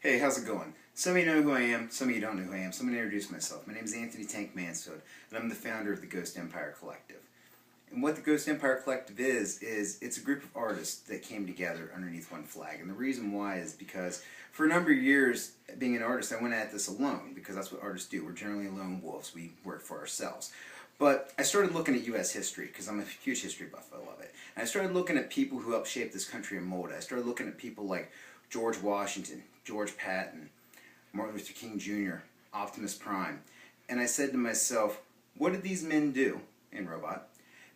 Hey, how's it going? Some of you know who I am, some of you don't know who I am, so I'm going to introduce myself. My name is Anthony Tank Mansfield, and I'm the founder of the Ghost Empire Collective. And what the Ghost Empire Collective is it's a group of artists that came together underneath one flag. And the reason why is because for a number of years, being an artist, I went at this alone, because that's what artists do. We're generally lone wolves. We work for ourselves. But I started looking at U.S. history, because I'm a huge history buff. I love it. And I started looking at people who helped shape this country and mold it. I started looking at people like George Washington, George Patton, Martin Luther King Jr., Optimus Prime. And I said to myself, what did these men do in Robot?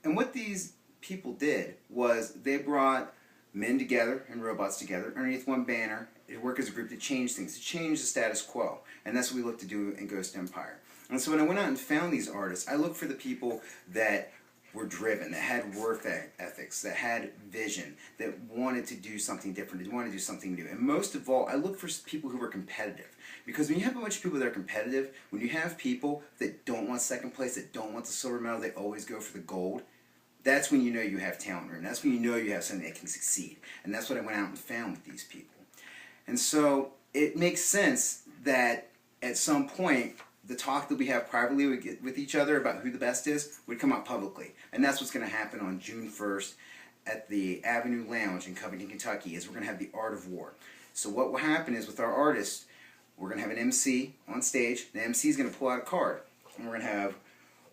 And what these people did was they brought men together and robots together underneath one banner to work as a group to change things, to change the status quo. And that's what we look to do in Ghost Empire. And so when I went out and found these artists, I looked for the people that were driven, that had work ethics, that had vision, that wanted to do something different, that wanted to do something new. And most of all, I looked for people who were competitive. Because when you have a bunch of people that are competitive, when you have people that don't want second place, that don't want the silver medal, they always go for the gold, that's when you know you have talent room. That's when you know you have something that can succeed. And that's what I went out and found with these people. And so it makes sense that at some point, the talk that we have privately with each other about who the best is would come out publicly. And that's what's going to happen on June 1st at the Avenue Lounge in Covington, Kentucky, is we're going to have the Art of War. So what will happen is with our artists, we're going to have an MC on stage. The MC is going to pull out a card. And we're going to have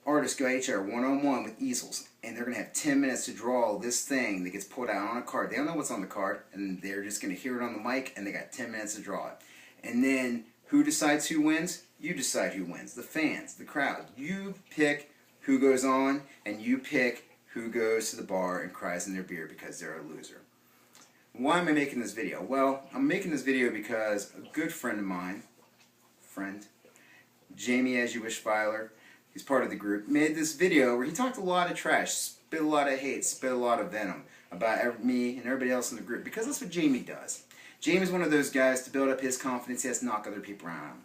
artists go at each other one-on-one with easels. And they're going to have 10 minutes to draw this thing that gets pulled out on a card. They don't know what's on the card, and they're just going to hear it on the mic, and they got 10 minutes to draw it. And then who decides who wins? You decide who wins. The fans, the crowd. You pick who goes on, and you pick who goes to the bar and cries in their beer because they're a loser. Why am I making this video? Well, I'm making this video because a good friend of mine, Jamie As You Wish Filer, he's part of the group, made this video where he talked a lot of trash, spit a lot of hate, spit a lot of venom about me and everybody else in the group, because that's what Jamie does. Jamie's one of those guys, to build up his confidence, he has to knock other people around him.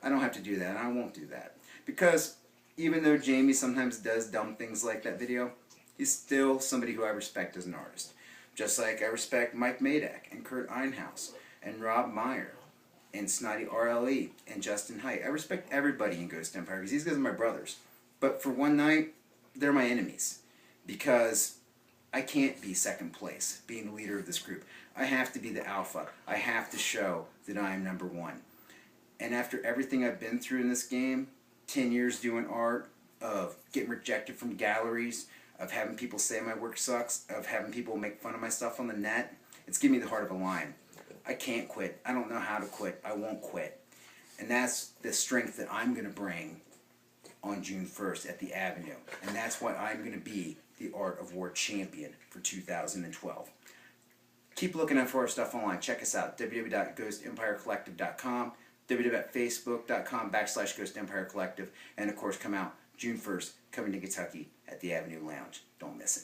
I don't have to do that, and I won't do that. Because even though Jamie sometimes does dumb things like that video, he's still somebody who I respect as an artist. Just like I respect Mike Madak and Kurt Einhaus and Rob Meyer and Snotty RLE and Justin Hite. I respect everybody in Ghost Empire because these guys are my brothers. But for one night, they're my enemies. Because I can't be second place, being the leader of this group. I have to be the alpha. I have to show that I am number one. And after everything I've been through in this game, 10 years doing art, of getting rejected from galleries, of having people say my work sucks, of having people make fun of my stuff on the net, it's given me the heart of a lion. I can't quit. I don't know how to quit. I won't quit. And that's the strength that I'm going to bring on June 1st at the Avenue. And that's why I'm going to be the Art of War champion for 2012. Keep looking out for our stuff online. Check us out, www.ghostempirecollective.com, www.facebook.com/Ghost Empire Collective, and of course come out June 1st, coming to Kentucky at the Avenue Lounge. Don't miss it.